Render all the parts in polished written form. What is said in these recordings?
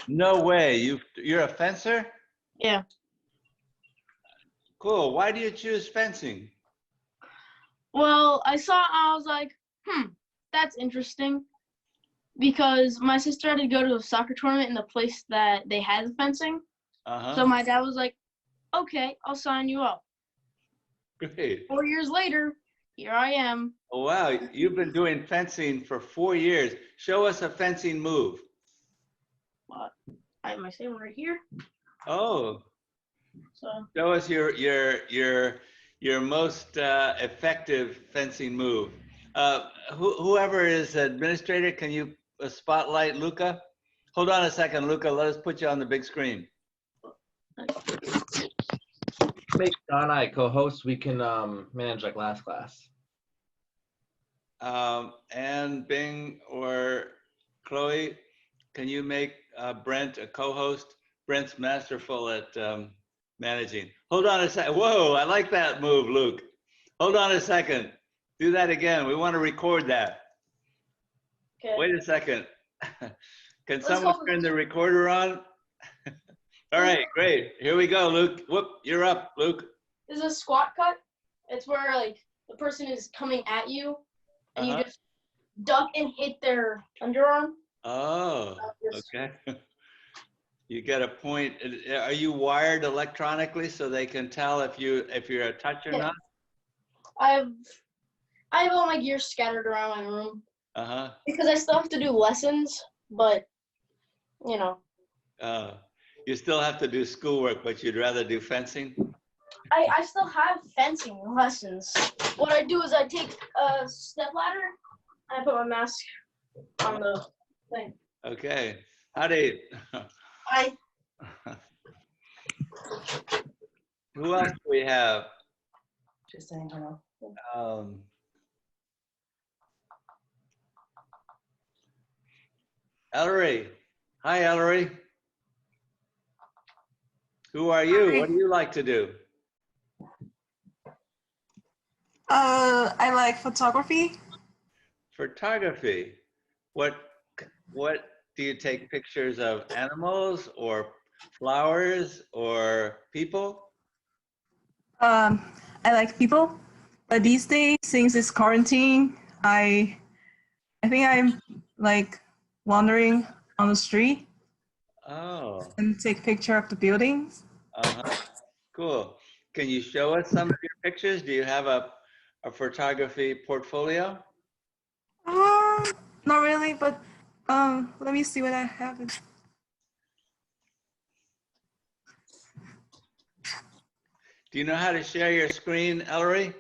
No way. You're a fencer? Yeah. Cool. Why do you choose fencing? Well, I was like, that's interesting. Because my sister had to go to a soccer tournament in the place that they had the fencing. So my dad was like, okay, I'll sign you up. Great. 4 years later, here I am. Oh, wow. You've been doing fencing for 4 years. Show us a fencing move. I have my saber right here. Oh. So Show us your most effective fencing move. Whoever is administrator, can you spotlight Luca? Hold on a second, Luca. Let us put you on the big screen. Make John and I co-hosts. We can manage like last class. And Bing or Chloe, can you make Brent a co-host? Brent's masterful at managing. Hold on a second. Whoa, I like that move, Luke. Hold on a second. Do that again. We want to record that. okay. Wait a second. Can someone turn the recorder on? All right, great. Here we go, Luke. Whoop, you're up, Luke. This is a squat cut. It's where like the person is coming at you and you just duck and hit their underarm. Oh, okay. You get a point. Are you wired electronically so they can tell if you're a touch or not? I have all my gear scattered around my room. Because I still have to do lessons, but you know. You still have to do schoolwork, but you'd rather do fencing? I still have fencing lessons. What I do is I take a step ladder and I put my mask on the thing. Okay. Howdy. Hi. Who else do we have? Just saying hello. Ellery. Hi, Ellery. Who are you? Hi. What do you like to do? I like photography. Photography. What do you take pictures of animals or flowers or people? I like people, but these days, since it's quarantine, I think I'm like wandering on the street and take picture of the buildings. Cool. Can you show us some of your pictures? Do you have a photography portfolio? Not really, but let me see what I have. Do you know how to share your screen, Ellery?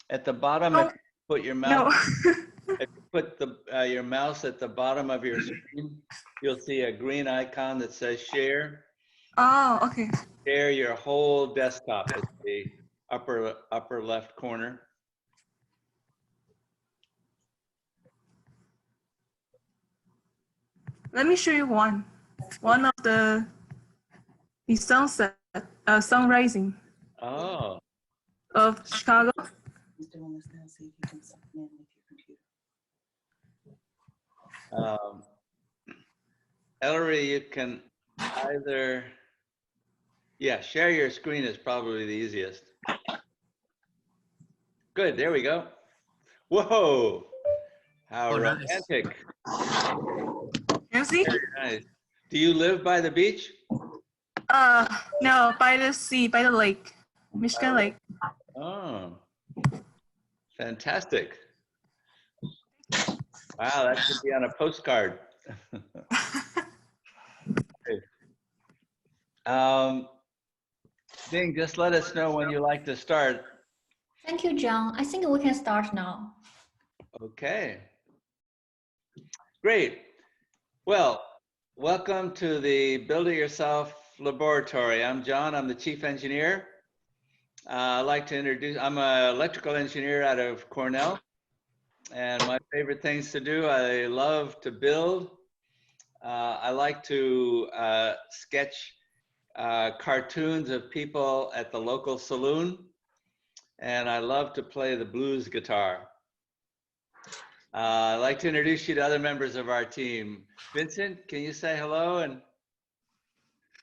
At the bottom, if you put your mouse, if you put your mouse at the bottom of your screen, you'll see a green icon that says share. Oh, okay. Share your whole desktop at the upper left corner. Let me show you one of the sunset, sun rising. Oh. Of Chicago. Ellery, you can either, share your screen is probably the easiest. Good, there we go. Whoa, how romantic. You see? Very nice. Do you live by the beach? No, by the sea, by the lake, Michigan Lake. Oh, fantastic. Wow, that should be on a postcard. Ding, just let us know when you like to start. Thank you, John. I think we can start now. Okay. Great. Well, welcome to the Build It Yourself Laboratory. I'm John, I'm the chief engineer. I'd like to introduce, I'm an electrical engineer out of Cornell. And my favorite things to do, I love to build. I like to sketch cartoons of people at the local saloon. And I love to play the blues guitar. I'd like to introduce you to other members of our team. Vincent, can you say hello? And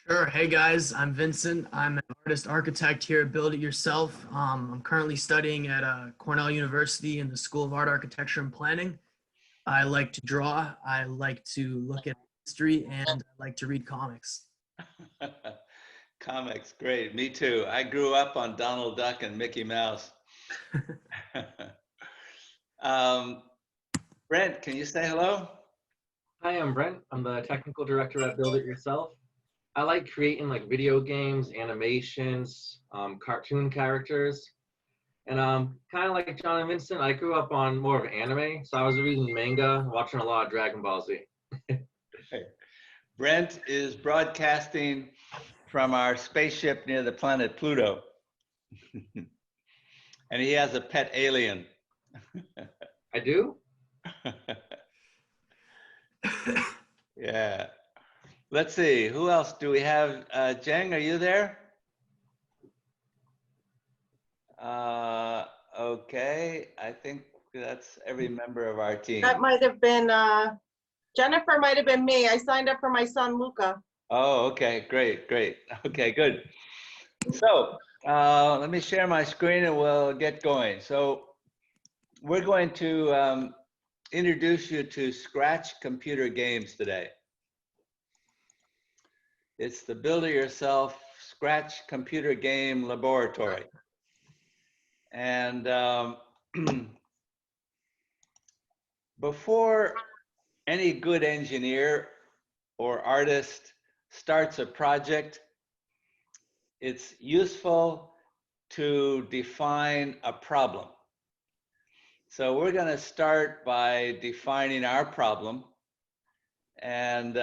Sure. Hey guys, I'm Vincent. I'm an artist architect here at Build It Yourself. I'm currently studying at Cornell University in the School of Art, Architecture, and Planning. I like to draw. I like to look at history, and I like to read comics. Comics, great. Me too. I grew up on Donald Duck and Mickey Mouse. Brent, can you say hello? Hi, I'm Brent. I'm the technical director at Build It Yourself. I like creating like video games, animations, cartoon characters. And kind of like John and Vincent, I grew up on more of anime. So I was reading manga, watching a lot of Dragon Ball Z. Brent is broadcasting from our spaceship near the planet Pluto. And he has a pet alien. I do? Yeah. Let's see, who else do we have? Jeng, are you there? Okay, I think that's every member of our team. That might have been, Jennifer might have been me. I signed up for my son, Luca. Oh, okay, great, great. Okay, good. So let me share my screen and we'll get going. So we're going to introduce you to Scratch computer games today. It's the Build It Yourself Scratch computer game laboratory. And before any good engineer or artist starts a project, it's useful to define a problem. So we're going to start by defining our problem. And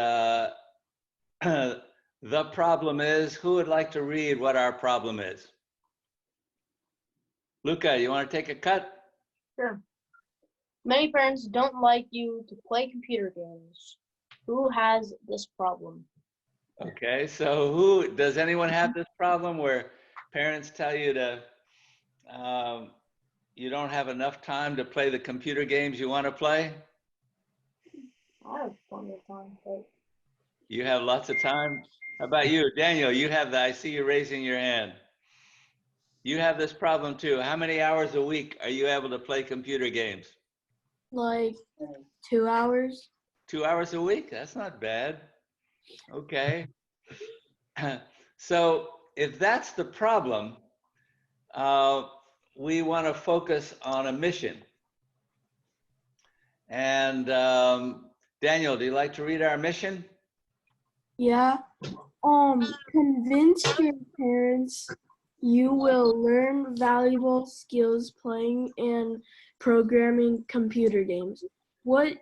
the problem is, who would like to read what our problem is? Luca, you want to take a cut? Sure. Many parents don't like you to play computer games. Who has this problem? Okay, so does anyone have this problem where parents tell you to, you don't have enough time to play the computer games you want to play? I have plenty of time, but... You have lots of time? How about you, Daniel? I see you raising your hand. You have this problem too. How many hours a week are you able to play computer games? Like 2 hours. 2 hours a week? That's not bad. Okay. So if that's the problem, we want to focus on a mission. And Daniel, do you like to read our mission? Yeah. Convince your parents you will learn valuable skills playing and programming computer games. What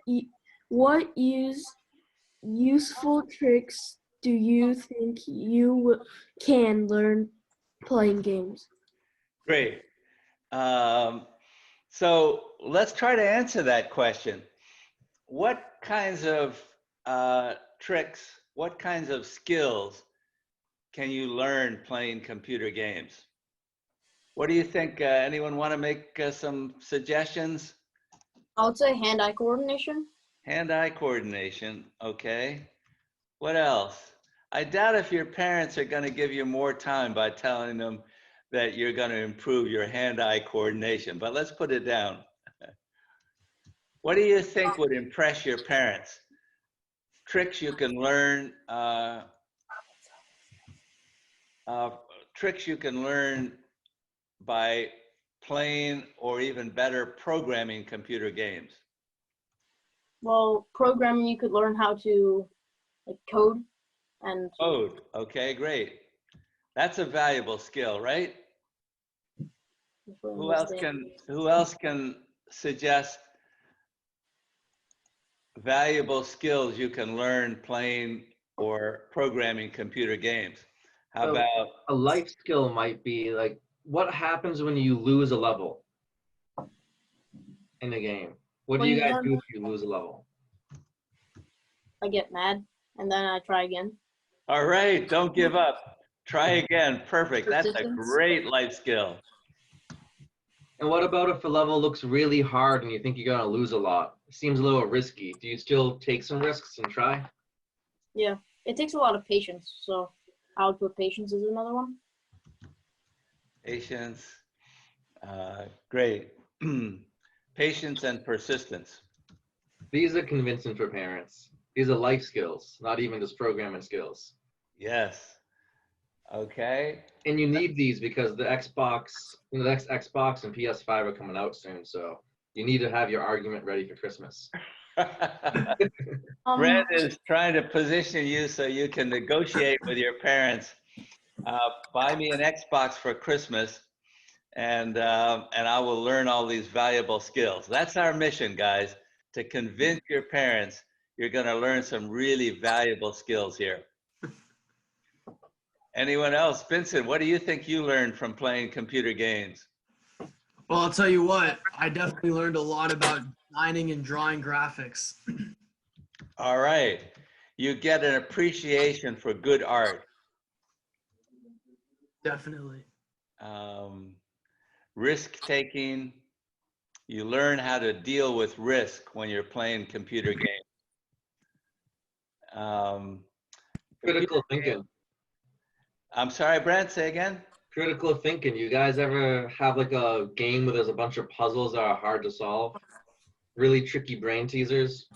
useful tricks do you think you can learn playing games? Great. So let's try to answer that question. What kinds of tricks, what kinds of skills can you learn playing computer games? What do you think? Anyone want to make some suggestions? I would say hand-eye coordination. Hand-eye coordination, okay. What else? I doubt if your parents are going to give you more time by telling them that you're going to improve your hand-eye coordination, but let's put it down. What do you think would impress your parents? Tricks you can learn, by playing or even better programming computer games. Well, programming, you could learn how to like code and Code, okay, great. That's a valuable skill, right? Who else can suggest valuable skills you can learn playing or programming computer games? How about a life skill might be like, what happens when you lose a level in a game? What do you guys do if you lose a level? I get mad and then I try again. all right, don't give up. Try again. Perfect. That's a great life skill. And what about if a level looks really hard and you think you're gonna lose a lot? It seems a little risky. Do you still take some risks and try? Yeah, it takes a lot of patience, so I would put patience as another one. Patience, great. Patience and persistence. These are convincing for parents. These are life skills, not even just programming skills. Yes. Okay. And you need these because the Xbox, the next Xbox and PS5 are coming out soon. So you need to have your argument ready for Christmas. Brent is trying to position you so you can negotiate with your parents. Buy me an Xbox for Christmas, and I will learn all these valuable skills. That's our mission, guys, to convince your parents you're going to learn some really valuable skills here. Anyone else? Vincent, what do you think you learned from playing computer games? Well, I'll tell you what, I definitely learned a lot about designing and drawing graphics. All right. You get an appreciation for good art. Definitely. Risk taking. You learn how to deal with risk when you're playing computer games. Critical thinking. I'm sorry, Brent, say again? Critical thinking. You guys ever have like a game where there's a bunch of puzzles that are hard to solve? Really tricky brain teasers?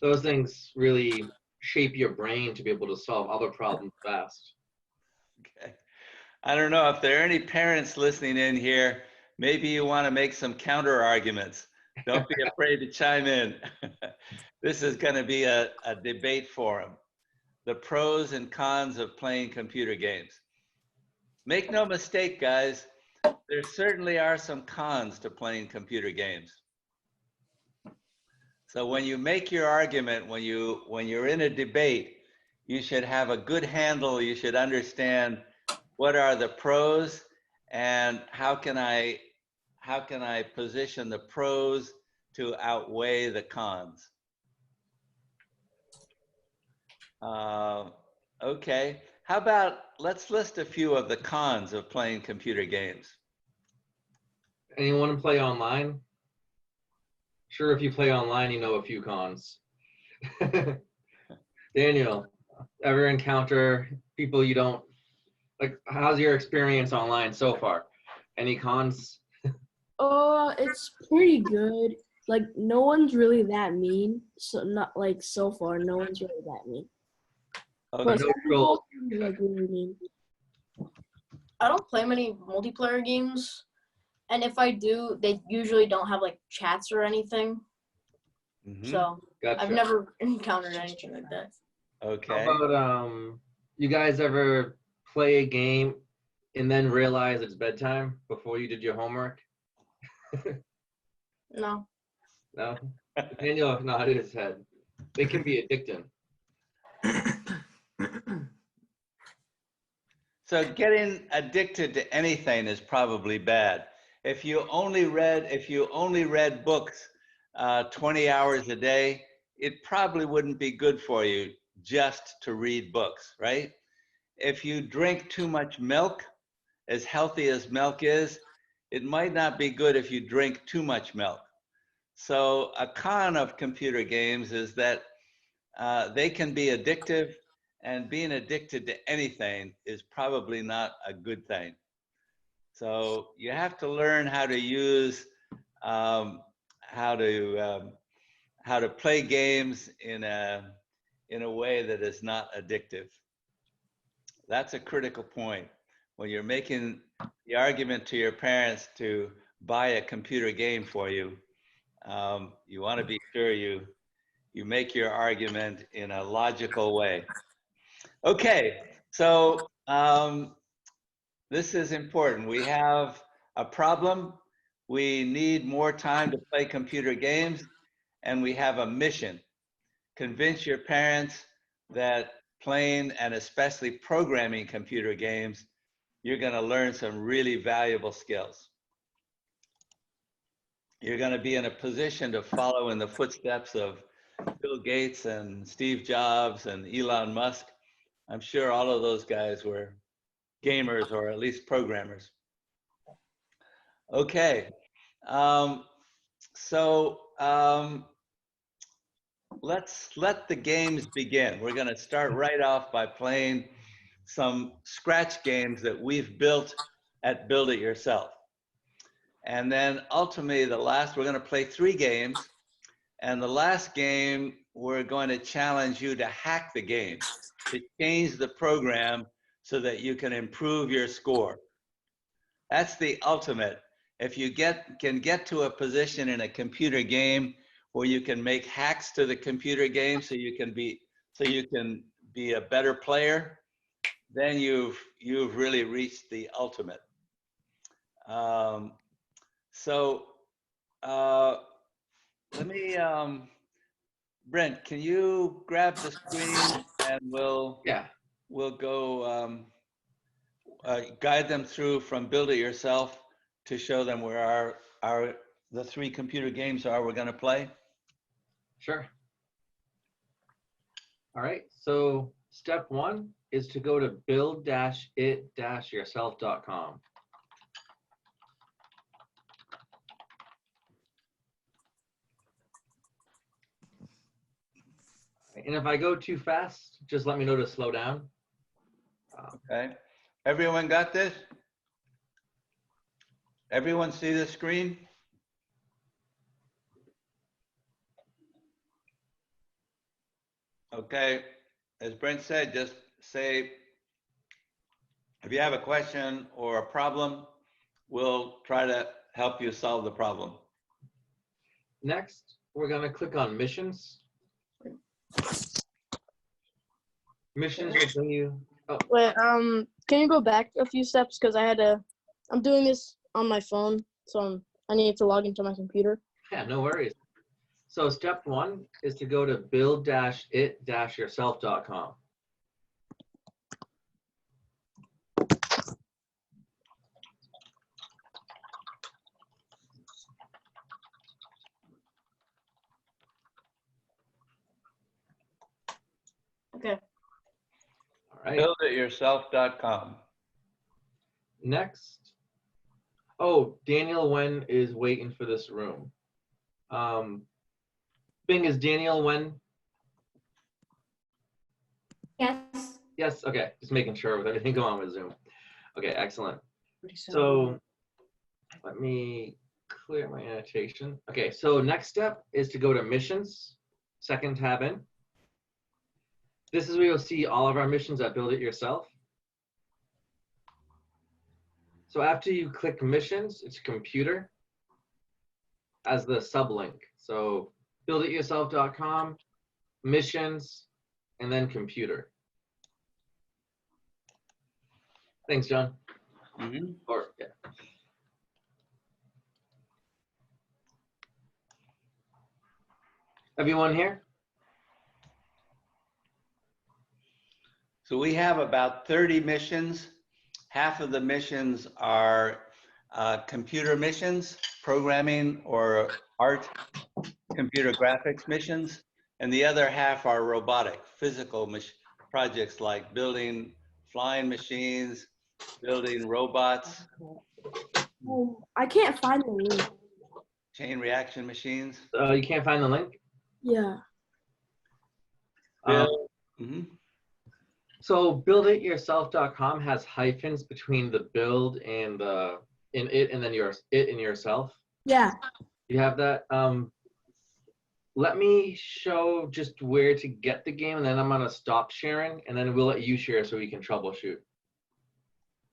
Those things really shape your brain to be able to solve other problems fast. Okay. I don't know if there are any parents listening in here. Maybe you want to make some counter arguments. Don't be afraid to chime in. This is going to be a debate forum. The pros and cons of playing computer games. Make no mistake, guys, there certainly are some cons to playing computer games. So when you make your argument, when you're in a debate, you should have a good handle. You should understand what are the pros and how can I position the pros to outweigh the cons. Okay, how about let's list a few of the cons of playing computer games. Anyone play online? Sure, if you play online, you know a few cons. Daniel, ever encounter people you don't like? How's your experience online so far? Any cons? It's pretty good. Like no one's really that mean. So not like so far, no one's really that mean. Okay. But some people are, like really mean. I don't play many multiplayer games, and if I do, they usually don't have like chats or anything. So Gotcha. I've never encountered anything like that. Okay. How about you guys ever play a game and then realize it's bedtime before you did your homework? No. No? Daniel nodded his head. They can be addicting. So getting addicted to anything is probably bad. If you only read books 20 hours a day, it probably wouldn't be good for you just to read books, right? If you drink too much milk, as healthy as milk is, it might not be good if you drink too much milk. So a con of computer games is that they can be addictive, and being addicted to anything is probably not a good thing. So you have to learn how to use how to play games in a way that is not addictive. That's a critical point. When you're making the argument to your parents to buy a computer game for you, you want to be sure you make your argument in a logical way. Okay, so this is important. We have a problem. We need more time to play computer games, and we have a mission. Convince your parents that playing and especially programming computer games, you're going to learn some really valuable skills. You're going to be in a position to follow in the footsteps of Bill Gates and Steve Jobs and Elon Musk. I'm sure all of those guys were gamers or at least programmers. Okay, let's let the games begin. We're going to start right off by playing some scratch games that we've built at Build It Yourself. And then ultimately we're going to play 3 games. And the last game, we're going to challenge you to hack the game, to change the program so that you can improve your score. That's the ultimate. If you can get to a position in a computer game where you can make hacks to the computer game so you can be a better player, then you've really reached the ultimate. Let me, Brent, can you grab the screen and we'll go guide them through from Build It Yourself to show them where the 3 computer games we're going to play? Sure. All right, so step 1 is to go to build-it-yourself.com. And if I go too fast, just let me know to slow down. Okay. Everyone got this? Everyone see the screen? Okay. As Brent said, just say, if you have a question or a problem, we'll try to help you solve the problem. Next, we're going to click on missions. Missions will bring you. Oh. Wait, can you go back a few steps? Because I'm doing this on my phone, so I need to log into my computer. Yeah, no worries. So step 1 is to go to build-it-yourself.com. Okay. All right. Buildityourself.com. Next. Oh, Daniel Wen is waiting for this room. Bing, is Daniel Wen? Yes. Yes, okay. Just making sure with everything going on with Zoom. Okay, excellent. So let me clear my annotation. Okay, so next step is to go to missions, second tab in. This is where you'll see all of our missions at Build It Yourself. So after you click missions, it's computer as the sublink. So buildityourself.com, missions, and then computer. Thanks, John. Mm-hmm. Yeah. Everyone here? So we have about 30 missions. Half of the missions are computer missions, programming or art, computer graphics missions, and the other half are robotic, physical projects like building flying machines, building robots. I can't find the link. Chain reaction machines. You can't find the link? Yeah. So buildityourself.com has hyphens between the build and the it and then it and yourself. Yeah. You have that. Let me show just where to get the game, and then I'm gonna stop sharing, and then we'll let you share so we can troubleshoot.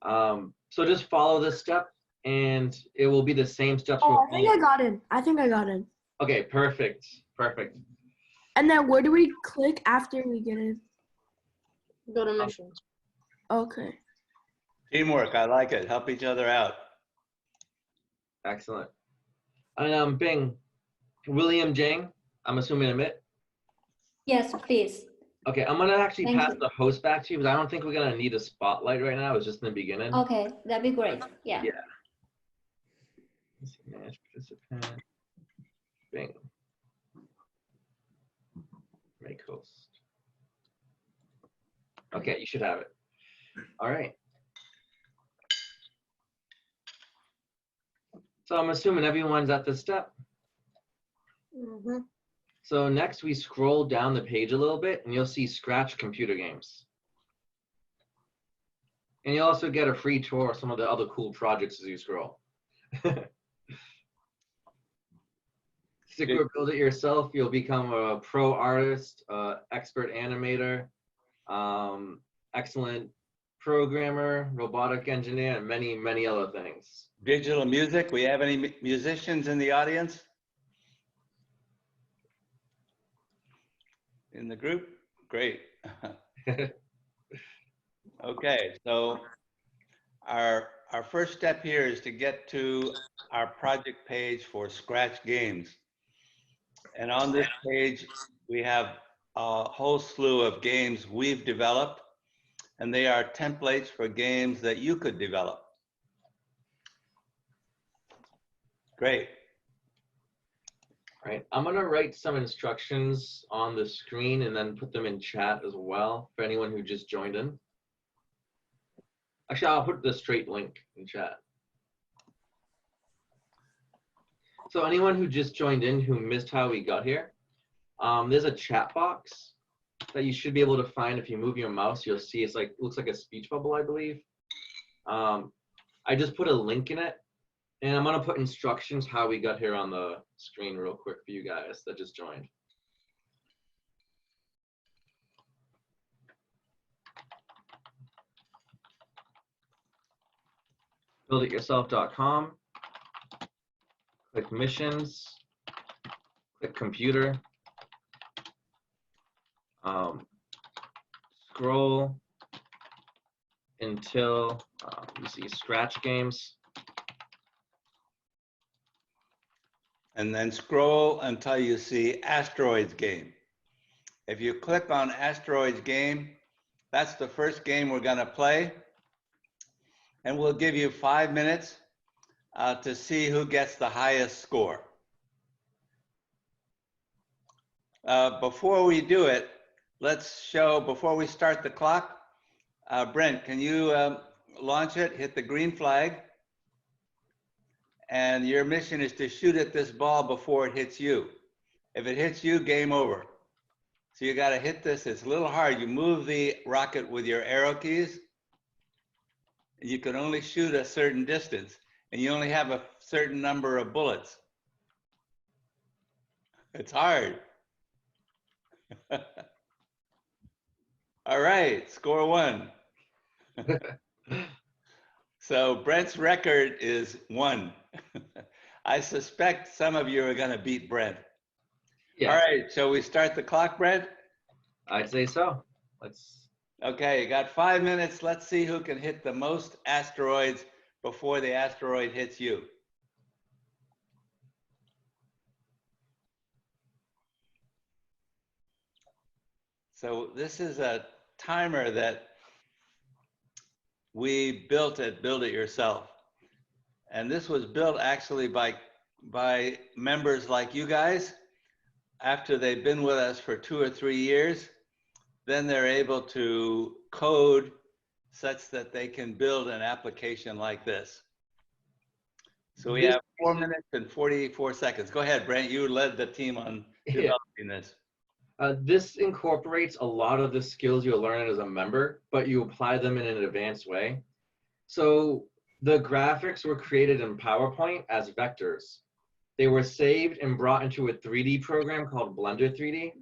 So just follow this step, and it will be the same steps. Oh, I think I got in. Okay, perfect, perfect. And then where do we click after we get in? Go to missions. Okay. Teamwork, I like it. Help each other out. Excellent. And Bing, William Jang, I'm assuming admit? Yes, please. Okay, I'm gonna actually Thank pass you. the host back to you because I don't think we're gonna need a spotlight right now. It's just in the beginning. Okay, that'd be great. Yeah. Yeah. Let's see, manage participant. Bing. Make host. Okay, you should have it. All right. So I'm assuming everyone's at this step. Mm-hmm. So next we scroll down the page a little bit and you'll see Scratch computer games. And you also get a free tour of some of the other cool projects as you scroll. Stick with Build It Yourself, you'll become a pro artist, expert animator, excellent programmer, robotic engineer, and many, many other things. Digital music, we have any musicians in the audience? In the group? Great. Okay, so our first step here is to get to our project page for Scratch Games. And on this page, we have a whole slew of games we've developed, and they are templates for games that you could develop. Great. All right, I'm gonna write some instructions on the screen and then put them in chat as well for anyone who just joined in. Actually, I'll put the straight link in chat. So anyone who just joined in who missed how we got here, there's a chat box that you should be able to find. If you move your mouse, you'll see it's like, looks like a speech bubble, I believe. I just put a link in it, and I'm gonna put instructions how we got here on the screen real quick for you guys that just joined. BuildItYourself.com. Click missions, click computer, scroll until you see Scratch Games. And then scroll until you see Asteroids Game. If you click on Asteroids Game, that's the first game we're gonna play. And we'll give you 5 minutes to see who gets the highest score. Before we do it, let's show, before we start the clock, Brent, can you launch it, hit the green flag, and your mission is to shoot at this ball before it hits you. If it hits you, game over. So you gotta hit this, it's a little hard. You move the rocket with your arrow keys, and you can only shoot a certain distance, and you only have a certain number of bullets. It's hard. All right, score 1. So Brent's record is 1. I suspect some of you are gonna beat Brent. Yeah. All right, shall we start the clock, Brent? I'd say so. Let's. Okay, you got 5 minutes. Let's see who can hit the most asteroids before the asteroid hits you. So this is a timer that we built at Build It Yourself. And this was built actually by members like you guys. After they've been with us for 2 or 3 years, then they're able to code such that they can build an application like this. So we have 4 minutes and 44 seconds. Go ahead, Brent, you led the team on developing this. This incorporates a lot of the skills you'll learn as a member, but you apply them in an advanced way. So the graphics were created in PowerPoint as vectors. They were saved and brought into a 3D program called Blender 3D,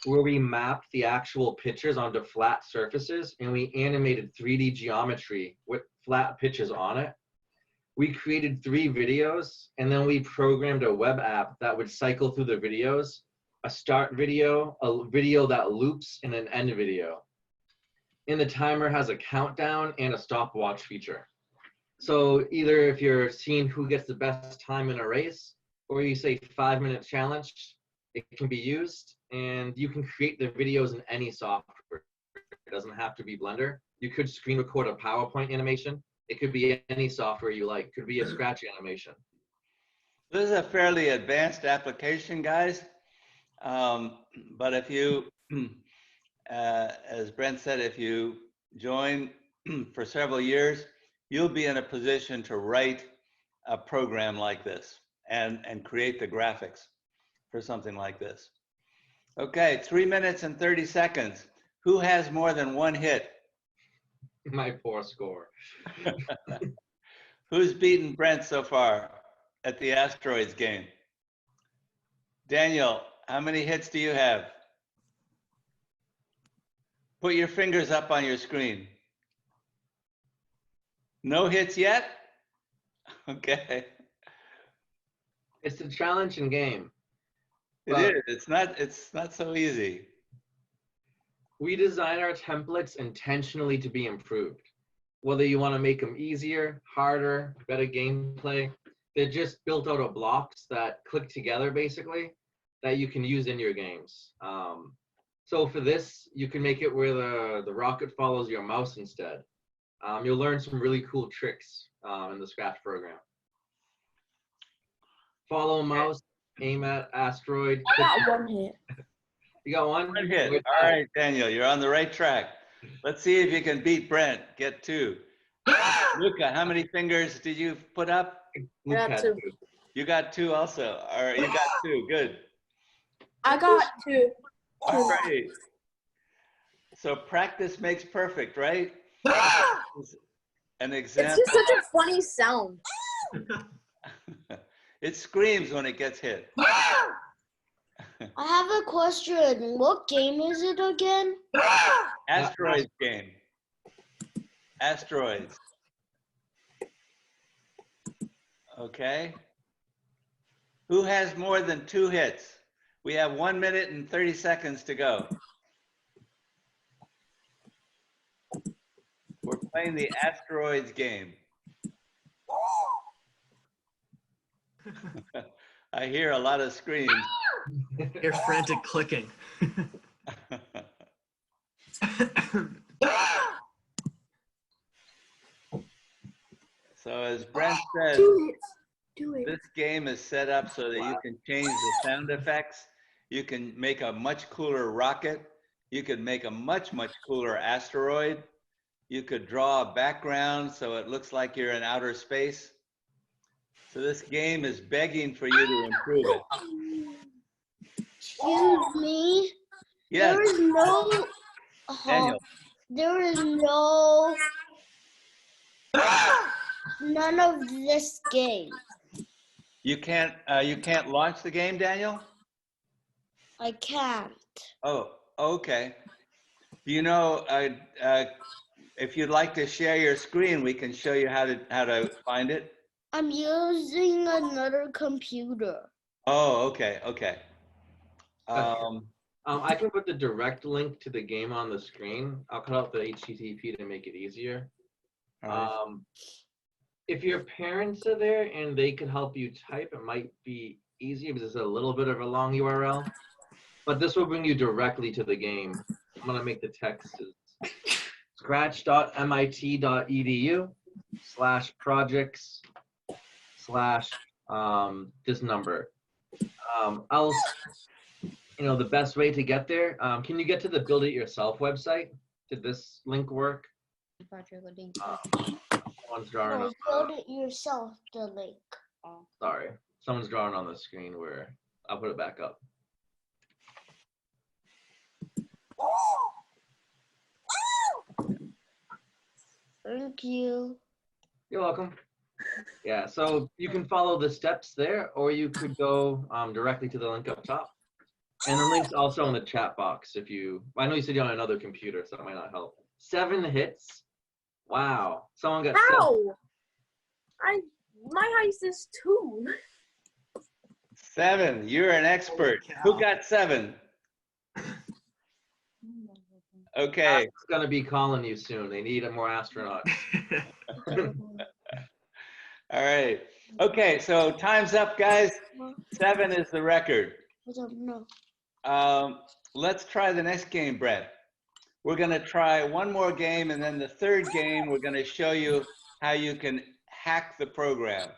where we mapped the actual pictures onto flat surfaces and we animated 3D geometry with flat pitches on it. We created 3 videos, and then we programmed a web app that would cycle through the videos, a start video, a video that loops, and an end video. And the timer has a countdown and a stopwatch feature. So either if you're seeing who gets the best time in a race, or you say 5-minute challenge, it can be used, and you can create the videos in any software. It doesn't have to be Blender. You could screen record a PowerPoint animation. It could be any software you like. It could be a Scratch animation. This is a fairly advanced application, guys. But if you, as Brent said, if you join for several years, you'll be in a position to write a program like this and create the graphics for something like this. Okay, 3 minutes and 30 seconds. Who has more than 1 hit? My poor score. Who's beaten Brent so far at the asteroids game? Daniel, how many hits do you have? Put your fingers up on your screen. No hits yet? Okay. It's a challenging game. It is. It's not so easy. We design our templates intentionally to be improved. Whether you want to make them easier, harder, better gameplay, they're just built out of blocks that click together basically that you can use in your games. So for this, you can make it where the rocket follows your mouse instead. You'll learn some really cool tricks in the Scratch program. Follow mouse, aim at asteroid. One hit. You got one? One hit. All right, Daniel, you're on the right track. Let's see if you can beat Brent. Get two. Luca, how many fingers did you put up? Got two. You got two also. All right, you got two. Good. I got two. All right. So practice makes perfect, right? An example. It's just such a funny sound. It screams when it gets hit. I have a question. What game is it again? Asteroids game. Asteroids. Okay. Who has more than two hits? We have 1 minute and 30 seconds to go. We're playing the asteroids game. I hear a lot of screams. Hear frantic clicking. So as Brent said, this game is set up so that you can change the sound effects. You can make a much cooler rocket. You could make a much, much cooler asteroid. You could draw a background so it looks like you're in outer space. So this game is begging for you to improve it. Excuse me? Yes. There is no... Daniel. There is no... None of this game. You can't launch the game, Daniel? I can't. Oh, okay. Do you know, if you'd like to share your screen, we can show you how to find it. I'm using another computer. Oh, okay, okay. I can put the direct link to the game on the screen. I'll cut out the HTTP to make it easier. If your parents are there and they can help you type, it might be easier because it's a little bit of a long URL. But this will bring you directly to the game. I'm gonna make the text scratch.mit.edu/projects/this number. The best way to get there, can you get to the Build It Yourself website? Did this link work? Someone's drawing on, Build it yourself, the link. sorry, someone's drawing on the screen where I'll put it back up. Thank you. You're welcome. Yeah, so you can follow the steps there, or you could go directly to the link up top. And the link's also in the chat box if you, I know you said you're on another computer, so that might not help. 7 hits. Wow. Someone got Ow! My heist is 2. 7. You're an expert. Who got 7? Okay. It's gonna be calling you soon. They need more astronauts. All right. Okay, so time's up, guys. 7 is the record. I don't know. Let's try the next game, Brett. We're going to try one more game, and then the third game, we're going to show you how you can hack the program,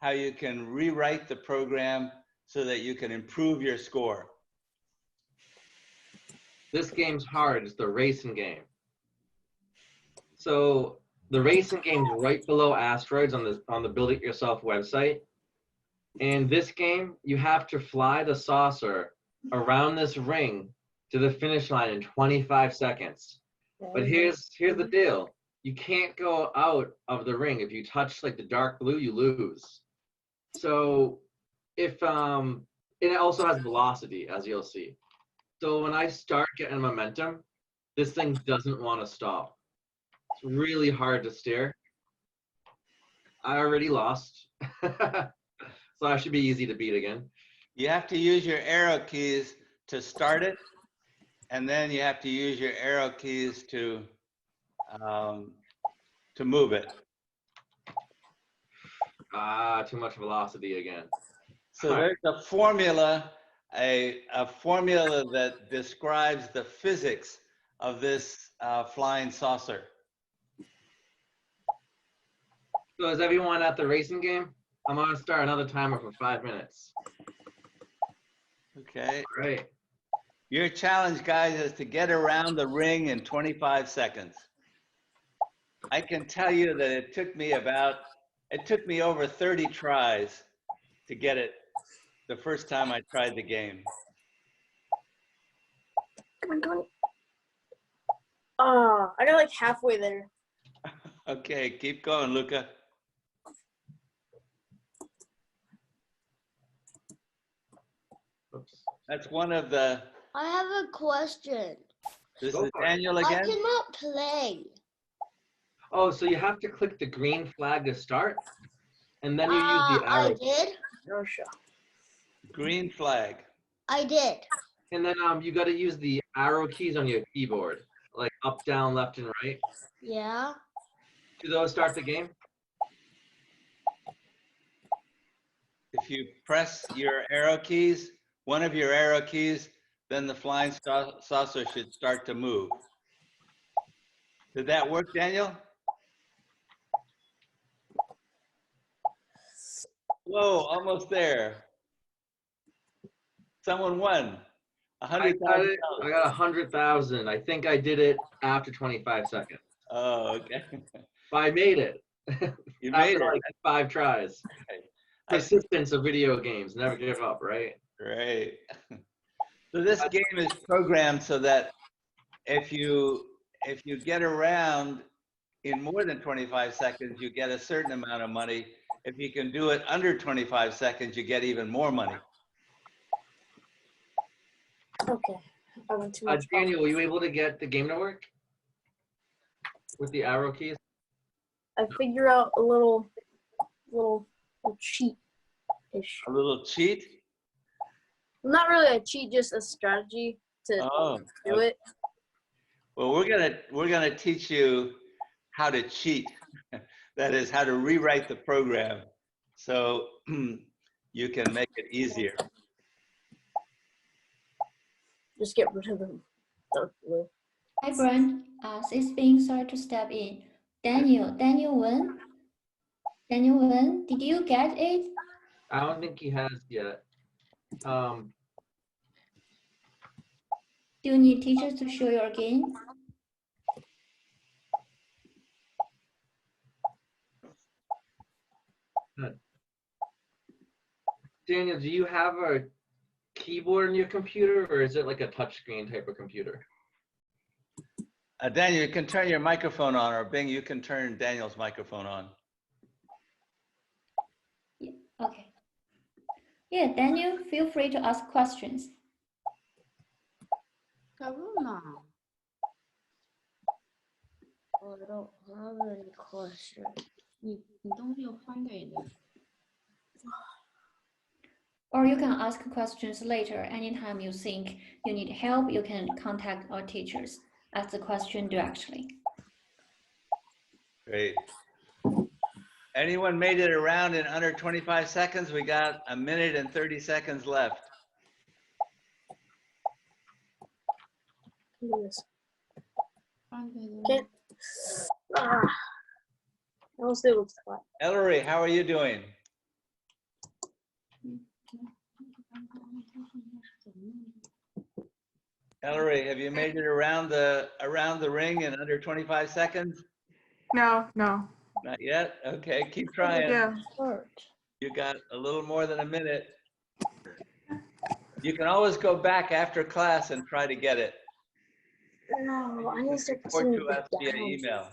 how you can rewrite the program so that you can improve your score. This game's hard. It's the racing game. So the racing game's right below asteroids on the Build It Yourself website. And this game, you have to fly the saucer around this ring to the finish line in 25 seconds. But here's the deal. you can't go out of the ring. If you touch like the dark blue, you lose. So if and it also has velocity, as you'll see. So when I start getting momentum, this thing doesn't want to stop. It's really hard to steer. I already lost. So I should be easy to beat again. You have to use your arrow keys to start it, and then you have to use your arrow keys to move it. Too much velocity again. So there's a formula, a formula that describes the physics of this flying saucer. So is everyone at the racing game? I'm gonna start another timer for 5 minutes. Okay. All right. Your challenge, guys, is to get around the ring in 25 seconds. I can tell you that it took me over 30 tries to get it the first time I tried the game. Come on, come on. Oh, I got like halfway there. Okay, keep going, Luca. Oops. That's one of the. I have a question. This Go is for it. Daniel I again. cannot play. Oh, so you have to click the green flag to start, and then you use the I arrow. did. No shot. Green flag. I did. And then you got to use the arrow keys on your keyboard, like up, down, left, and right. Yeah. Do those start the game? If you press your arrow keys, one of your arrow keys, then the flying saucer should start to move. Did that work, Daniel? Whoa, almost there. Someone won $100,000. I got 100,000. I think I did it after 25 seconds. Oh, okay. But I made it. You made After it. like 5 tries. Okay. Persistence of video games. Never give up, right? Right. So this game is programmed so that if you get around in more than 25 seconds, you get a certain amount of money. If you can do it under 25 seconds, you get even more money. Okay. I went too much. Daniel, were you able to get the game to work with the arrow keys? I figure out a little cheat-ish. A little cheat? Not really a cheat, just a strategy to do it. Well, we're gonna teach you how to cheat. That is how to rewrite the program so you can make it easier. Just get rid of them. Blue. Hi, Brent. It's being sorry to step in. Daniel Wen, did you get it? I don't think he has yet. Do you need teachers to show your game? Daniel, do you have a keyboard on your computer, or is it like a touchscreen type of computer? Daniel, you can turn your microphone on, or Bing, you can turn Daniel's microphone on. Yeah, okay. Yeah, Daniel, feel free to ask questions. I don't have any question. 你东西又还给你。 Or you can ask questions later. Anytime you think you need help, you can contact our teachers. Ask the question directly. Great. Anyone made it around in under 25 seconds? We got 1 minute and 30 seconds left. Can't. I almost able to fly. Ellery, how are you doing? Ellery, have you made it around the ring in under 25 seconds? No. Not yet? Okay, keep trying. Yeah. You got a little more than a minute. You can always go back after class and try to get it. No, I need to start Or putting to us it via down. email.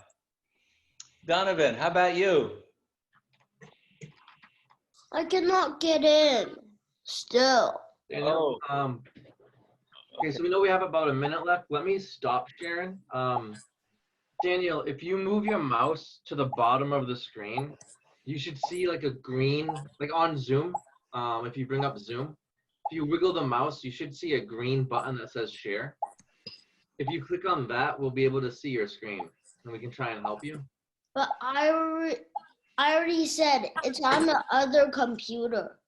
Donovan, how about you? I cannot get in still. Daniel, okay, so we know we have about a minute left. Let me stop sharing. Daniel, if you move your mouse to the bottom of the screen, you should see like a green, like on Zoom, if you bring up Zoom, if you wiggle the mouse, you should see a green button that says share. If you click on that, we'll be able to see your screen and we can try and help you. But I already said it's on the other computer.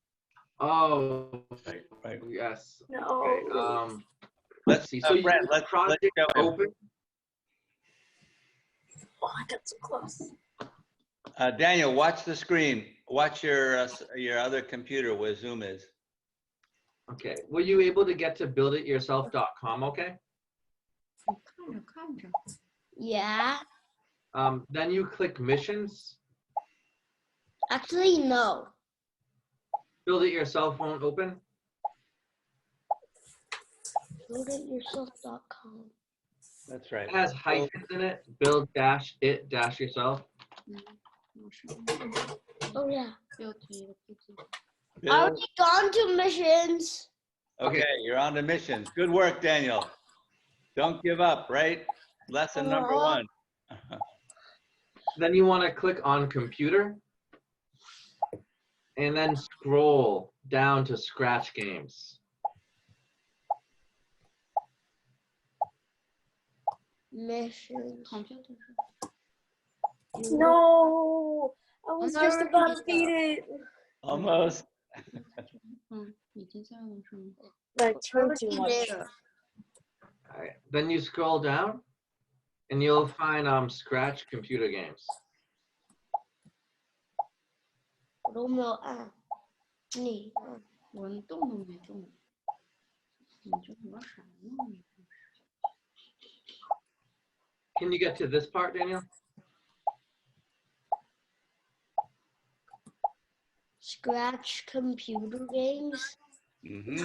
Oh, Right. yes. No. Okay, let's see. So Brent, let's project open. Oh, I got so close. Daniel, watch the screen. Watch your other computer where Zoom is. Okay. Were you able to get to buildityourself.com? Okay. Yeah. Then you click missions. Actually, no. Build it yourself won't open. Buildityourself.com. That's right. It has hyphens in it. Build dash it dash yourself. Oh yeah. Bill. I already gone to missions. Okay, you're on to missions. Good work, Daniel. Don't give up, right? Lesson number 1. Then you want to click on computer and then scroll down to Scratch games. Missions. No, I was I'm just already about to there. beat it. Almost. I turned too much. There. All right. Then you scroll down and you'll find Scratch computer games. 我都没有按，你按。我动都没动，你这玩啥呢？ Can you get to this part, Daniel? Scratch computer games. Mm-hmm.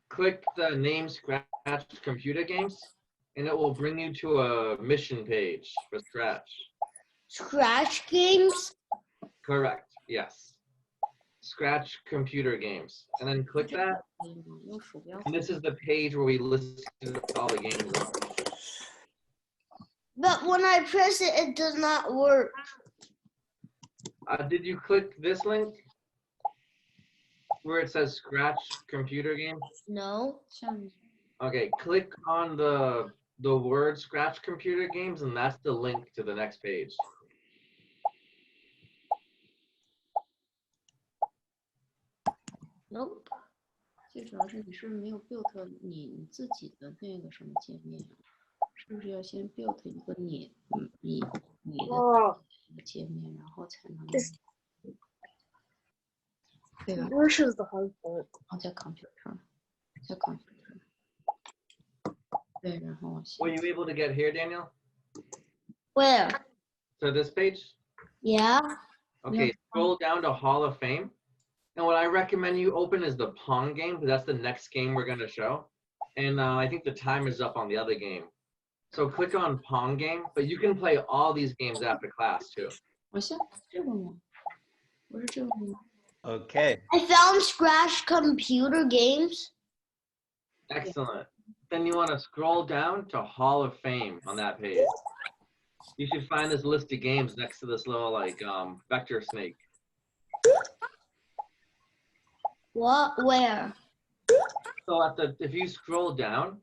Click the name Scratch computer games and it will bring you to a mission page for Scratch. Scratch games? Correct, yes. Scratch computer games. And then click that. And this is the page where we listed all the games. But when I press it, it does not work. Did you click this link? Where it says Scratch computer game? No. Okay, click on the word Scratch computer games and that's the link to the next page. Nope. 最主要是你是不是没有 build 你自己的那个什么界面啊？是不是要先 build 一个你的界面，然后才能？对吧 Where is the hard part? 在 computer， 在 computer。对，然后。Were you able to get here, Daniel? Where? So this page? Yeah. Okay, scroll down to Hall of Fame. And what I recommend you open is the Pong game, because that's the next game we're going to show. And I think the time is up on the other game. So click on Pong game, but you can play all these games after class too. Okay. I found Scratch computer games. Excellent. Then you want to scroll down to Hall of Fame on that page. You should find this list of games next to this little vector snake. What? Where? So if you scroll down.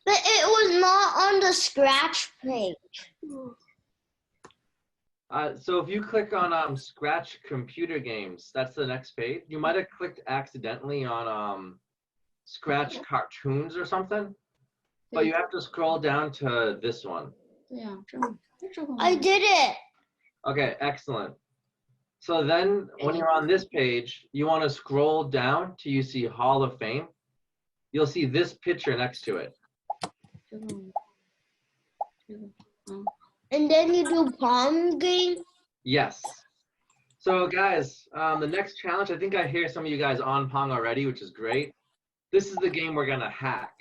But it was not on the Scratch page. So if you click on Scratch computer games, that's the next page. You might have clicked accidentally on Scratch cartoons or something, but you have to scroll down to this one. I did it. Okay, excellent. So then when you're on this page, you want to scroll down till you see Hall of Fame. You'll see this picture next to it. And then you do Pong game? Yes. So guys, the next challenge, I think I hear some of you guys on Pong already, which is great. This is the game we're gonna hack.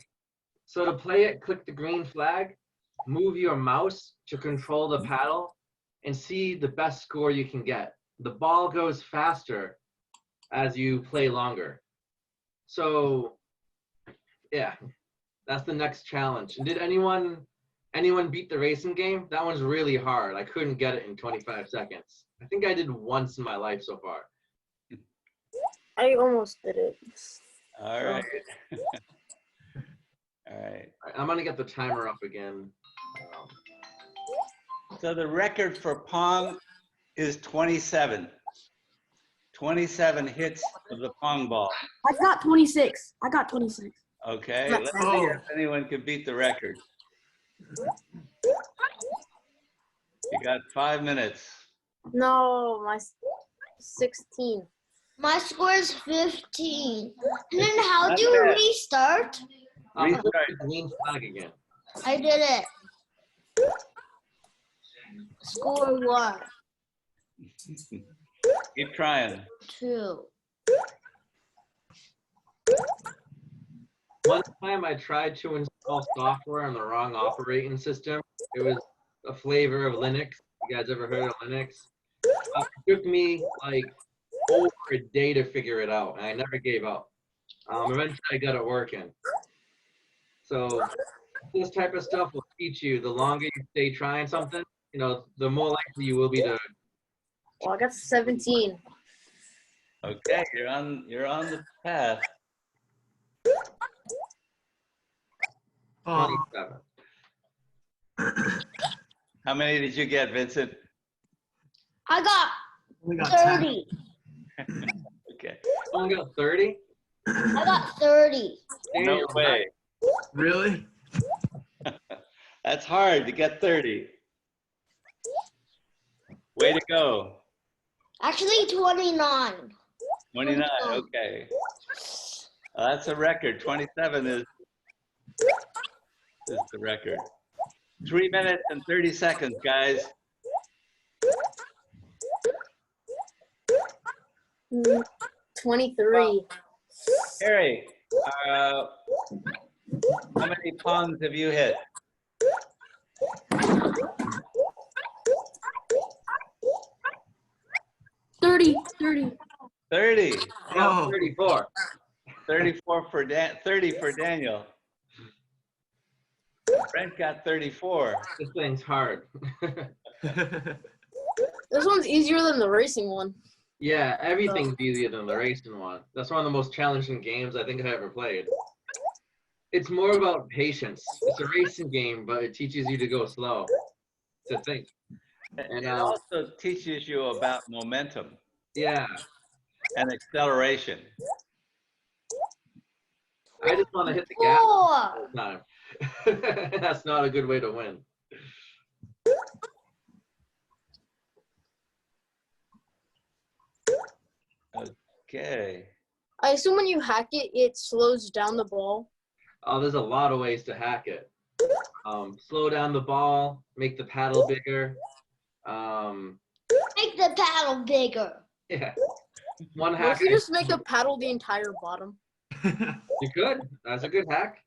So to play it, click the green flag, move your mouse to control the paddle, and see the best score you can get. The ball goes faster as you play longer. So yeah, that's the next challenge. And did anyone beat the racing game? That one's really hard. I couldn't get it in 25 seconds. I think I did once in my life so far. I almost did it. All right. All right. I'm gonna get the timer up again. So the record for Pong is 27. 27 hits of the Pong ball. I got 26. I got 26. Okay, let's see if anyone can beat the record. You got 5 minutes. No, my 16. My score is 15. And then how do you restart? Restart. Green flag again. I did it. Score 1. Keep trying. 2. One time I tried to install software on the wrong operating system. It was a flavor of Linux. You guys ever heard of Linux? It took me like over a day to figure it out, and I never gave up. Eventually I got it working. So this type of stuff will teach you, the longer you stay trying something, you know, the more likely you will be to. Well, I got 17. Okay, you're on the path. 27. How many did you get, Vincent? I got We got 30. Okay. Only got 30? I got 30. No way. Really? That's hard to get 30. Way to go. Actually, 29. 29, okay. That's a record. 27 is the record. 3 minutes and 30 seconds, guys. 23. Harry, how many pongs have you hit? 30. 30. No, 34. 34 for 30 for Daniel. Brent got 34. This thing's hard. This one's easier than the racing one. Yeah, everything's easier than the racing one. That's one of the most challenging games I think I ever played. It's more about patience. It's a racing game, but it teaches you to go slow, to think. And it also teaches you about momentum. Yeah. And acceleration. I just want to hit the gas 4. all the time. That's not a good way to win. Okay. I assume when you hack it, it slows down the ball. Oh, there's a lot of ways to hack it. Slow down the ball, make the paddle bigger. Make the paddle bigger. Yeah. One What hack. if you just make the paddle the entire bottom? You could. That's a good hack.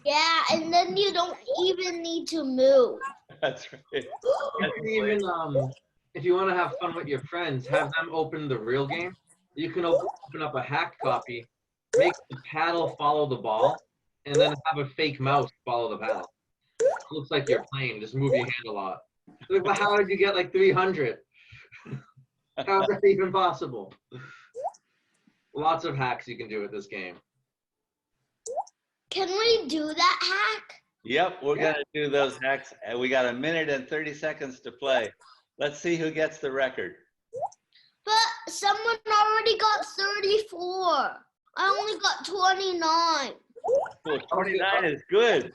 Yeah, and then you don't even need to move. That's right. You can even, if you want to have fun with your friends, have them open the real game. You can open up a hacked copy, make the paddle follow the ball, and then have a fake mouse follow the paddle. It looks like you're playing. Just move your hand a lot. Like, well, how did you get like 300? How is that even possible? Lots of hacks you can do with this game. Can we do that hack? Yep, we're going to do those hacks. And we got 1 minute and 30 seconds to play. Let's see who gets the record. But someone already got 34. I only got 29. Well, 29 is good.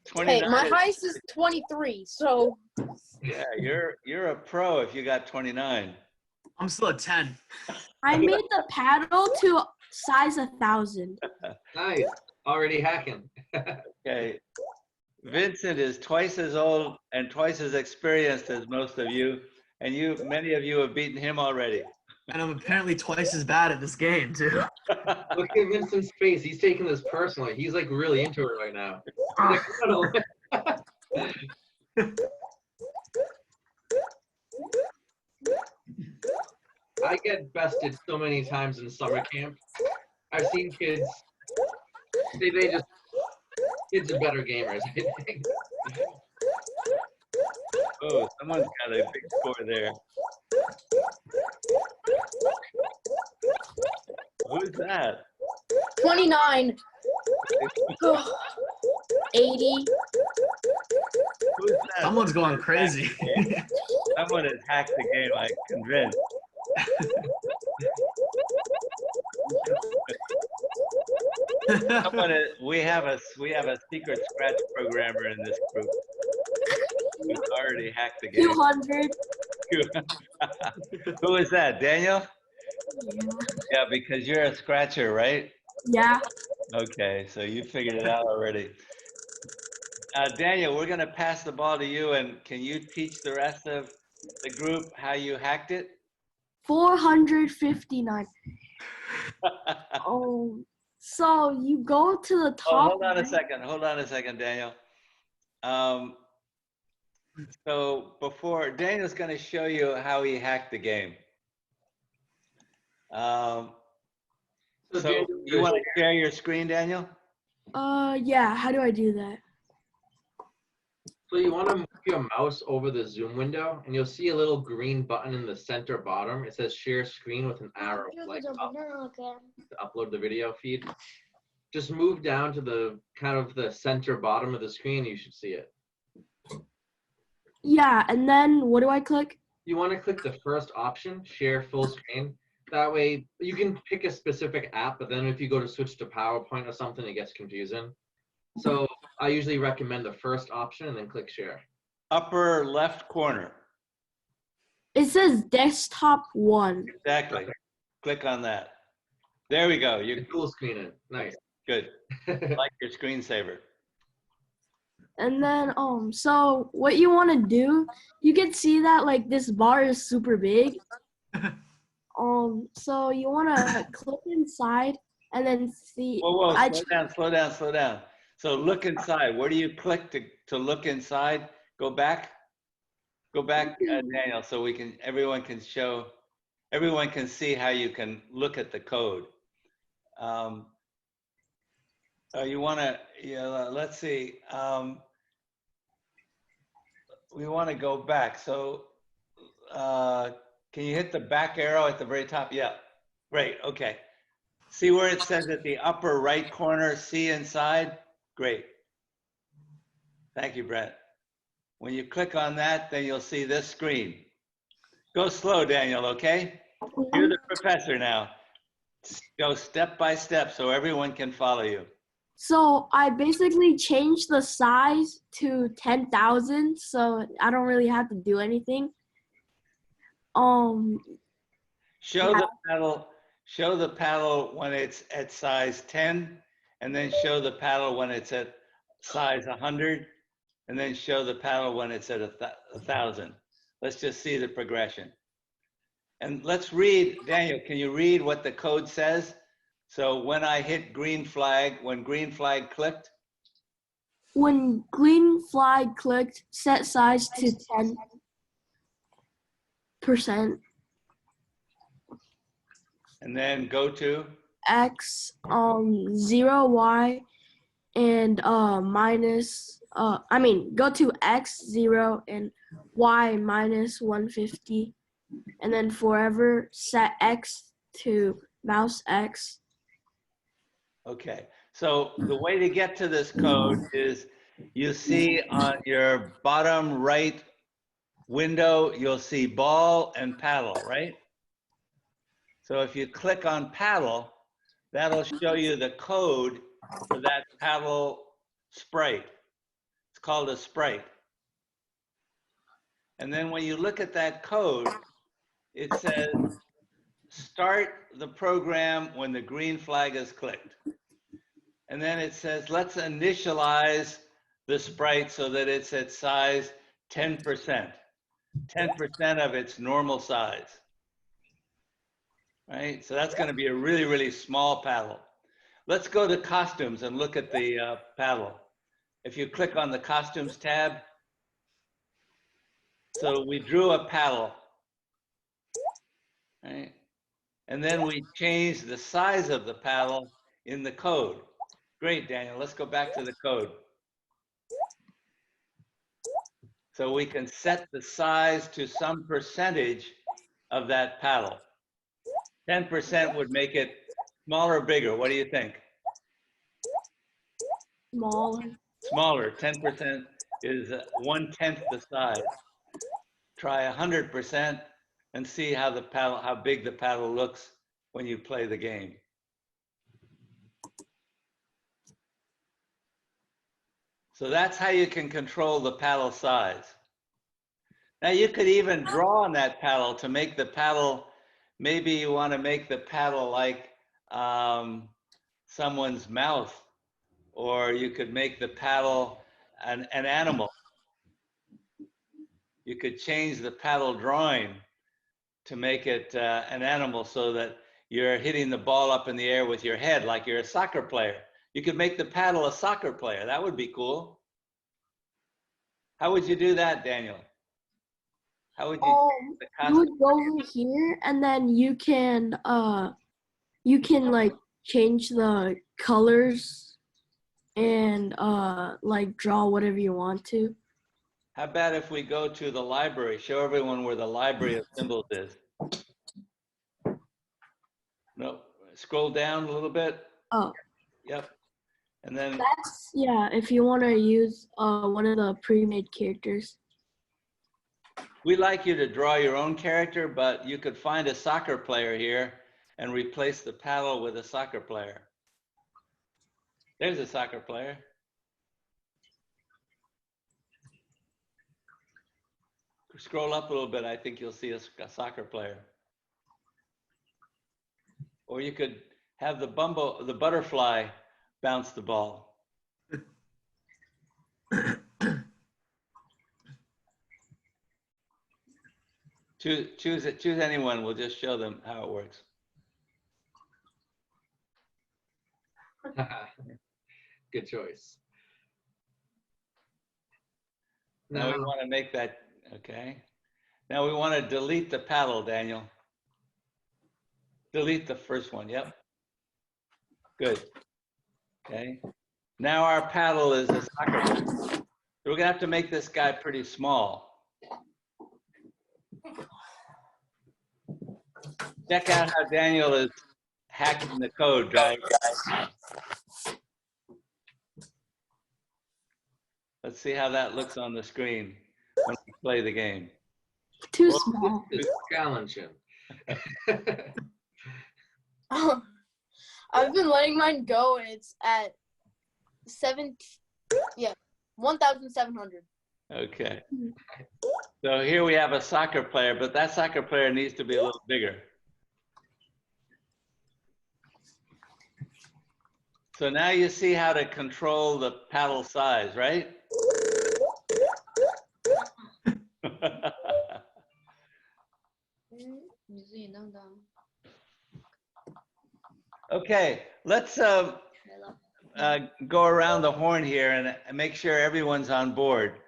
29 Hey, my is- highest is 23, so Yeah, you're a pro if you got 29. I'm still at 10. I made the paddle to size 1,000. Nice. Already hacking. Okay. Vincent is twice as old and twice as experienced as most of you, and many of you have beaten him already. And I'm apparently twice as bad at this game, too. Look at Vincent's face. He's taking this personally. He's like really into it right now. He's like, I get bested so many times in summer camp. I've seen kids, kids are better gamers, I think. Oh, someone's got a big score there. Who's that? 29. 80. Who's that? Someone's going crazy. Someone has hacked the game, I'm convinced. We have a secret scratch programmer in this group who's already hacked the game. 200. Who is that, Daniel? Yeah, because you're a scratcher, right? Yeah. Okay, so you figured it out already. Daniel, we're going to pass the ball to you, and can you teach the rest of the group how you hacked it? 459. Oh, so you go to the top. Oh, hold on a second. Hold on a second, Daniel. So before, Daniel's going to show you how he hacked the game. So you want to share your screen, Daniel? Yeah, how do I do that? So you want to move your mouse over the Zoom window, and you'll see a little green button in the center bottom. It says share screen with an arrow, like up, to upload the video feed. Just move down to the kind of the center bottom of the screen, you should see it. Yeah, and then what do I click? You want to click the first option, share full screen. That way you can pick a specific app, but then if you go to switch to PowerPoint or something, it gets confusing. So I usually recommend the first option and then click share. Upper left corner. It says desktop 1. Exactly. Click on that. There we go. You're full screening. Nice. Good. Like your screensaver. And then so what you want to do, you can see that like this bar is super big. So you want to click inside and then see. Whoa, slow down. So look inside. Where do you click to look inside? Go back, Daniel, so everyone can see how you can look at the code. You want to, let's see. We want to go back. So can you hit the back arrow at the very top? Yeah, great, okay. See where it says at the upper right corner, see inside? Great. Thank you, Brent. When you click on that, then you'll see this screen. Go slow, Daniel, okay? You're the professor now. Go step by step so everyone can follow you. So I basically changed the size to 10,000, so I don't really have to do anything. Show the paddle when it's at size 10, and then show the paddle when it's at size 100, and then show the paddle when it's at 1,000. Let's just see the progression. And let's read, Daniel, can you read what the code says? So when I hit green flag, when green flag clicked? When green flag clicked, set size to 10%. And then go to? X, 0, Y, and minus, go to X, 0, and Y minus 150. And then forever set X to mouse X. Okay, so the way to get to this code is you see on your bottom right window, you'll see ball and paddle, right? So if you click on paddle, that'll show you the code for that paddle sprite. It's called a sprite. And then when you look at that code, it says, start the program when the green flag is clicked. And then it says, let's initialize the sprite so that it's at size 10%, 10% of its normal size. right? So that's going to be a really, really small paddle. Let's go to costumes and look at the paddle. If you click on the costumes tab, so we drew a paddle, right? And then we changed the size of the paddle in the code. Great, Daniel. Let's go back to the code. So we can set the size to some percentage of that paddle. 10% would make it smaller or bigger. What do you think? Smaller. Smaller. 10% is 1/10 the size. Try 100% and see how the paddle, how big the paddle looks when you play the game. So that's how you can control the paddle size. Now you could even draw on that paddle to make the paddle, maybe you want to make the paddle like someone's mouth, or you could make the paddle an animal. You could change the paddle drawing to make it an animal so that you're hitting the ball up in the air with your head like you're a soccer player. You could make the paddle a soccer player. That would be cool. How would you do that, Daniel? How would you change the You would go over here and then you can like change the colors and like draw whatever you want to. How about if we go to the library, show everyone where the library of symbols is. No, scroll down a little bit. Oh. Yep. And then That's, yeah, if you want to use one of the pre-made characters. we'd like you to draw your own character, but you could find a soccer player here and replace the paddle with a soccer player. There's a soccer player. Scroll up a little bit, I think you'll see a soccer player. Or you could have the butterfly bounce the ball. Choose anyone, we'll just show them how it works. Good choice. Now we want to make that, okay. Now we want to delete the paddle, Daniel. Delete the first one, yep. Good, okay. Now our paddle is a soccer ball. So we're gonna have to make this guy pretty small. Check out how Daniel is hacking the code, guys. Let's see how that looks on the screen when we play the game. Too small. It's challenging. I've been letting mine go and it's at 1,700. Okay. So here we have a soccer player, but that soccer player needs to be a little bigger. So now you see how to control the paddle size, right? Okay, let's go around the horn here and make sure everyone's on board.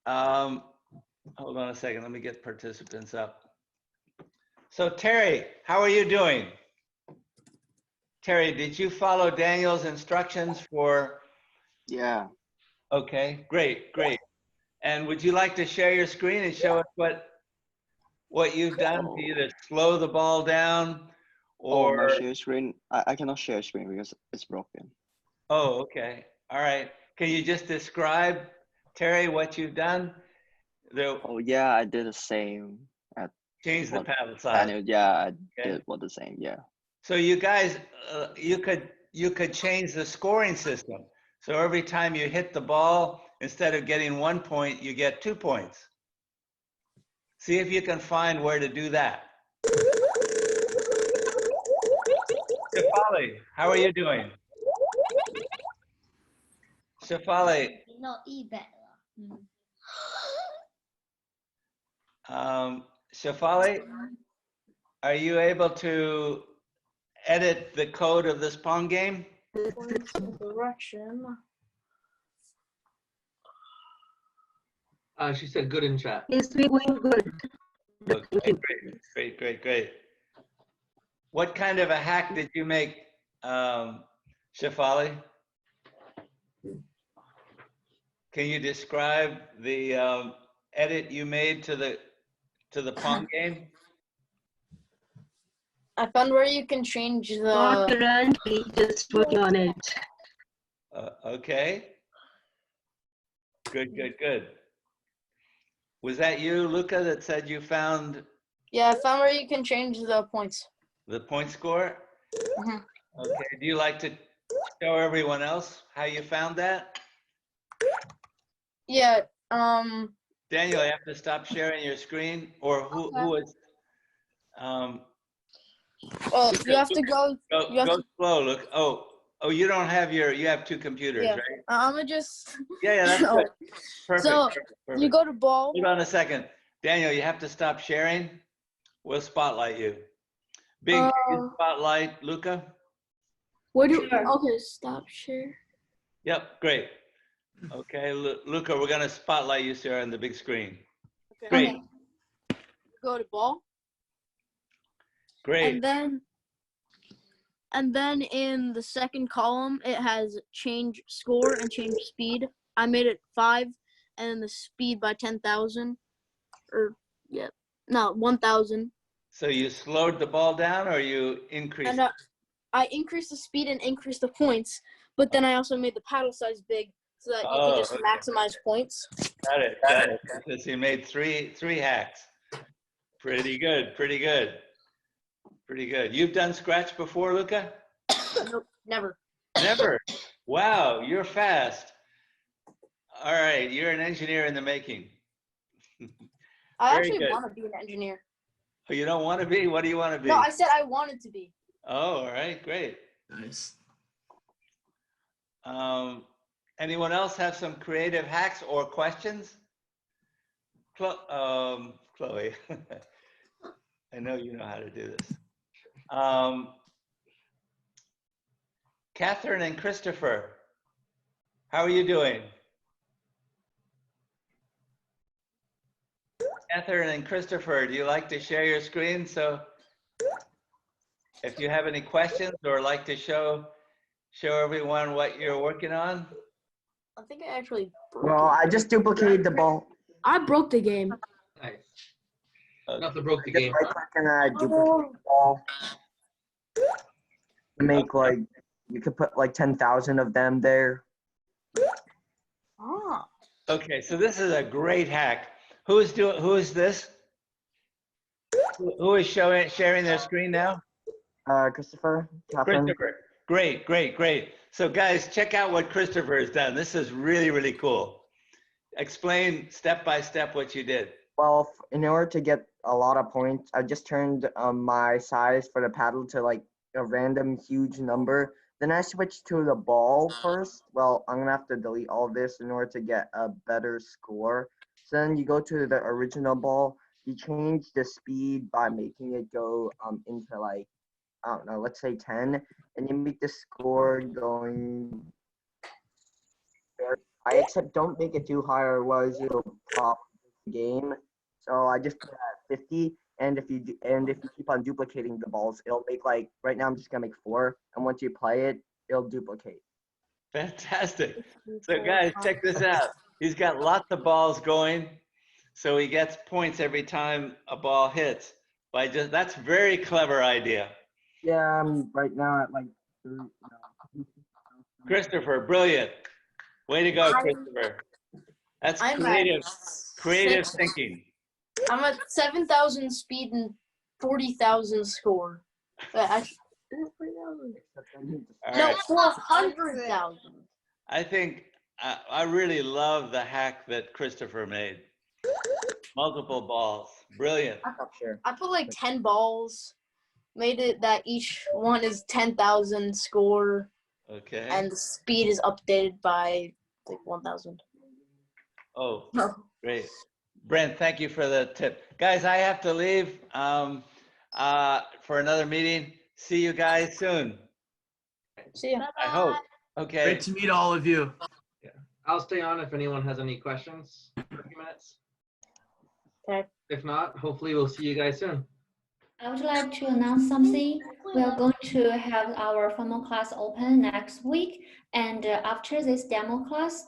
Hold on a second, let me get participants up. So Terry, how are you doing? Terry, did you follow Daniel's instructions for? Yeah. Okay, great, great. And would you like to share your screen and show us what you've done to either slow the ball down or? Oh, my share screen. I cannot share screen because it's broken. Oh, okay. All right. Can you just describe, Terry, what you've done? Oh yeah, I did the same. Change the paddle size. Yeah, I did what the same. Yeah. So you guys, you could change the scoring system. So every time you hit the ball, instead of getting 1 point, you get 2 points. See if you can find where to do that. Shafali, how are you doing? Shafali. Shafali, are you able to edit the code of this Pong game? Direction. She said good in chat. It's doing good. Okay, great. What kind of a hack did you make, Shefali? Can you describe the edit you made to the Pong game? I found where you can change the. Not currently, just working on it. Okay. Good. Was that you, Luca, that said you found Yeah, I found where you can change the points. the point score? Okay. Do you like to show everyone else how you found that? Yeah. Daniel, you have to stop sharing your screen, or who is? Well, you have to go. Go slow. Look. Oh, you don't have you have two computers, Yeah. right? I'm gonna just. Yeah, that's good. Perfect. So perfect. you go to ball. Hold on a second. Daniel, you have to stop sharing. We'll spotlight you. Big can you spotlight, Luca? What do? Okay, stop share. Yep, great. Okay, Luca, we're gonna spotlight you, Sarah, on the big screen. Okay. Great. Okay. Go to ball. Great. And then in the second column, it has change score and change speed. I made it 5, and then the speed by 10,000, or 1,000. So you slowed the ball down, or you increased? And I increased the speed and increased the points, but then I also made the paddle size big so that you can just maximize points. Got it. Because you made three hacks. Pretty good. You've done Scratch before, Luca? Nope, never. Never. Wow, you're fast. All right, you're an engineer in the making. I actually want to be an engineer. Oh, you don't want to be? What do you want to be? No, I said I wanted to be. Oh, all right, great. Nice. Anyone else have some creative hacks or questions? Chloe, I know you know how to do this. Catherine and Christopher, how are you doing? Catherine and Christopher, do you like to share your screen? So if you have any questions or like to show everyone what you're working on. I think I actually broke Well, I just duplicated the ball. I broke the game. Nice. Nothing broke the game. Right click and I duplicate the ball. To make like, you could put like 10,000 of them there. Okay, so this is a great hack. Who is this? Who is sharing their screen now? Christopher. Catherine. Christopher. Great. So guys, check out what Christopher has done. This is really cool. Explain step by step what you did. Well, in order to get a lot of points, I just turned my size for the paddle to like a random huge number. Then I switched to the ball first. Well, I'm gonna have to delete all this in order to get a better score. So then you go to the original ball. You change the speed by making it go into like, I don't know, let's say 10, and you make the score going very high, except don't make it too high or otherwise you'll pop the game. So I just put it at 50, and if you keep on duplicating the balls, it'll make like, right now I'm just gonna make 4, and once you play it, it'll duplicate. Fantastic. So guys, check this out. He's got lots of balls going, so he gets points every time a ball hits. That's a very clever idea. Yeah, I'm right now at like 3. Christopher, brilliant. Way to go, Christopher. That's creative thinking. I'm at 7,000 speed and 40,000 score. Is it 40,000? No, 400,000. I think I really love the hack that Christopher made. Multiple balls. Brilliant. I put like 10 balls, made it that each one is 10,000 score. Okay. And the speed is updated by like 1,000. Oh, great. Brent, thank you for the tip. Guys, I have to leave. for another meeting. See you guys soon. See ya. I hope. Okay. Great to meet all of you. Yeah. I'll stay on if anyone has any questions for a few minutes. Okay. If not, hopefully we'll see you guys soon. I would like to announce something. We are going to have our formal class open next week. And after this demo class,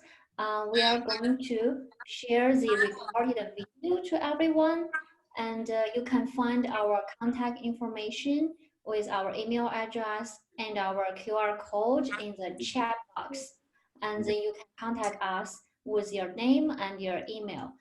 we are going to share the recorded video to everyone. And you can find our contact information with our email address and our QR code in the chat box. And then you can contact us with your name and your email.